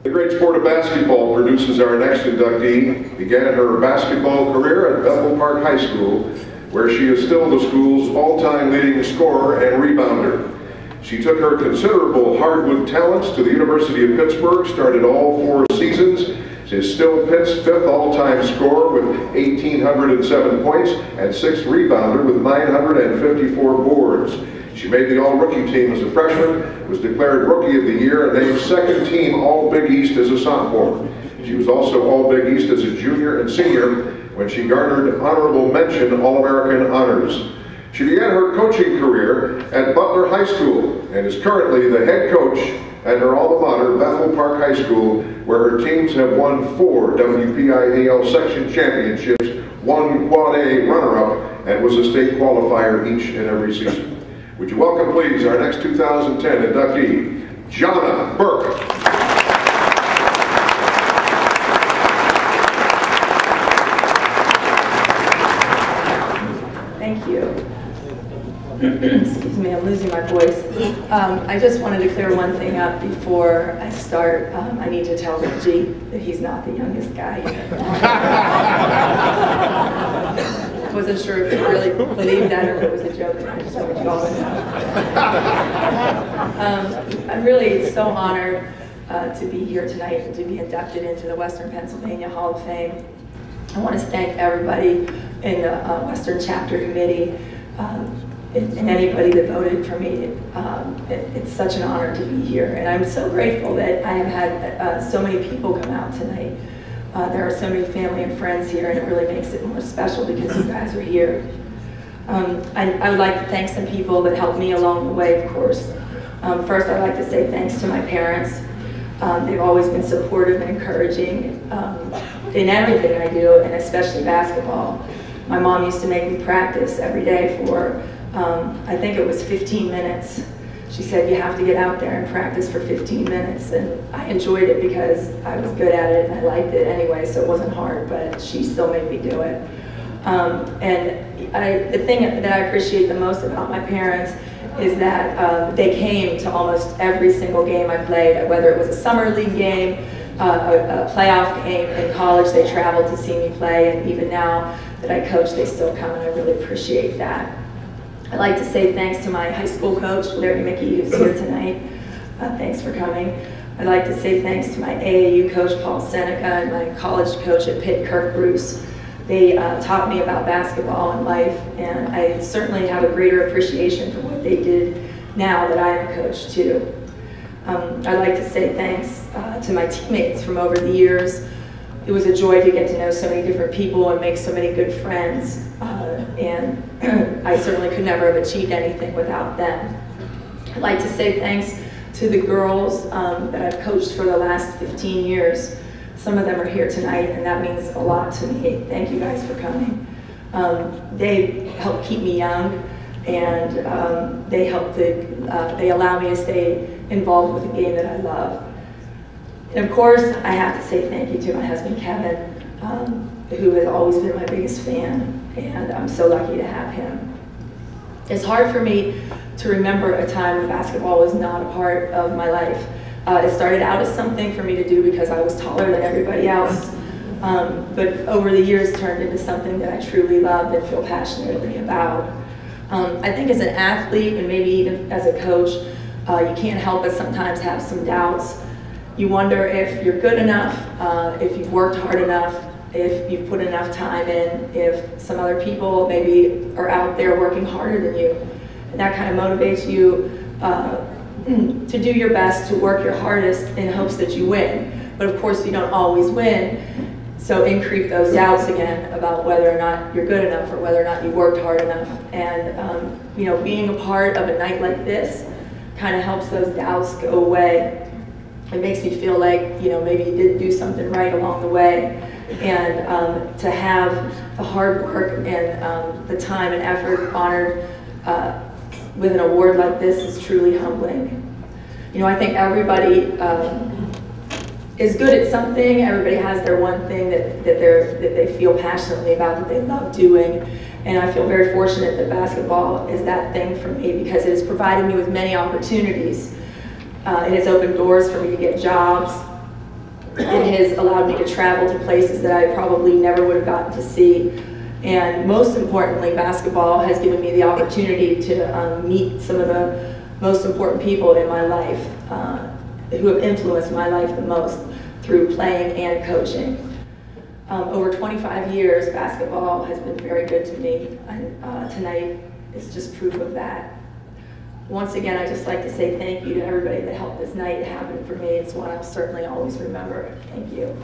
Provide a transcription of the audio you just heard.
The great sport of basketball produces our next inductee. Began her basketball career at Bethel Park High School, where she is still the school's all-time leading scorer and rebounder. She took her considerable hardwood talents to the University of Pittsburgh, started all 4 seasons. She is still Pitt's 5th all-time scorer with 1,807 points and 6th rebounder with 954 boards. She made the All-Rookie team as a freshman, was declared Rookie of the Year, and named 2nd team All-Big East as a sophomore. She was also All-Big East as a junior and senior when she garnered honorable mention All-American honors. She began her coaching career at Butler High School and is currently the head coach at her alma mater, Bethel Park High School, where her teams have won 4 WPIAL section championships, 1 Quad A runner-up, and was a state qualifier each and every season. Would you welcome, please, our next 2010 inductee, Jonna Burke. Thank you. Excuse me, I'm losing my voice. I just wanted to clear one thing up before I start. I need to tell Reggie that he's not the youngest guy here. I wasn't sure if you really believed that or if it was a joke. I just wanted you all to know. I'm really so honored to be here tonight and to be inducted into the Western Pennsylvania Hall of Fame. I want to thank everybody in the Western Chapter Committee and anybody that voted for me. It's such an honor to be here, and I'm so grateful that I have had so many people come out tonight. There are so many family and friends here, and it really makes it more special because you guys are here. I would like to thank some people that helped me along the way, of course. First, I'd like to say thanks to my parents. They've always been supportive and encouraging in everything I do, and especially basketball. My mom used to make me practice every day for, I think it was 15 minutes. She said, you have to get out there and practice for 15 minutes, and I enjoyed it because I was good at it and I liked it anyway, so it wasn't hard, but she still made me do it. The thing that I appreciate the most about my parents is that they came to almost every single game I played, whether it was a summer league game, a playoff game in college. They traveled to see me play, and even now that I coach, they still come, and I really appreciate that. I'd like to say thanks to my high school coach, Larry Mickey, who's here tonight. Thanks for coming. I'd like to say thanks to my AAU coach, Paul Seneca, and my college coach at Pitt, Kirk Bruce. They taught me about basketball and life, and I certainly have a greater appreciation for what they did now that I am a coach too. I'd like to say thanks to my teammates from over the years. It was a joy to get to know so many different people and make so many good friends, and I certainly could never have achieved anything without them. I'd like to say thanks to the girls that I've coached for the last 15 years. Some of them are here tonight, and that means a lot to me. Thank you guys for coming. They help keep me young, and they allow me to stay involved with the game that I love. And of course, I have to say thank you to my husband, Kevin, who has always been my biggest fan, and I'm so lucky to have him. It's hard for me to remember a time when basketball was not a part of my life. It started out as something for me to do because I was taller than everybody else, but over the years turned into something that I truly loved and feel passionately about. I think as an athlete, and maybe even as a coach, you can't help but sometimes have some doubts. You wonder if you're good enough, if you've worked hard enough, if you've put enough time in, if some other people maybe are out there working harder than you. And that kind of motivates you to do your best, to work your hardest in hopes that you win. But of course you don't always win, so increase those doubts again about whether or not you're good enough or whether or not you worked hard enough. And you know, being a part of a night like this kind of helps those doubts go away. It makes me feel like, you know, maybe you did do something right along the way. And to have the hard work and the time and effort honored with an award like this is truly humbling. You know, I think everybody is good at something. Everybody has their one thing that they feel passionately about, that they love doing. And I feel very fortunate that basketball is that thing for me, because it has provided me with many opportunities. It has opened doors for me to get jobs. It has allowed me to travel to places that I probably never would have gotten to see. And most importantly, basketball has given me the opportunity to meet some of the most important people in my life who have influenced my life the most through playing and coaching. Over 25 years, basketball has been very good to me, and tonight is just proof of that. Once again, I'd just like to say thank you to everybody that helped this night happen for me. It's one I'll certainly always remember. Thank you.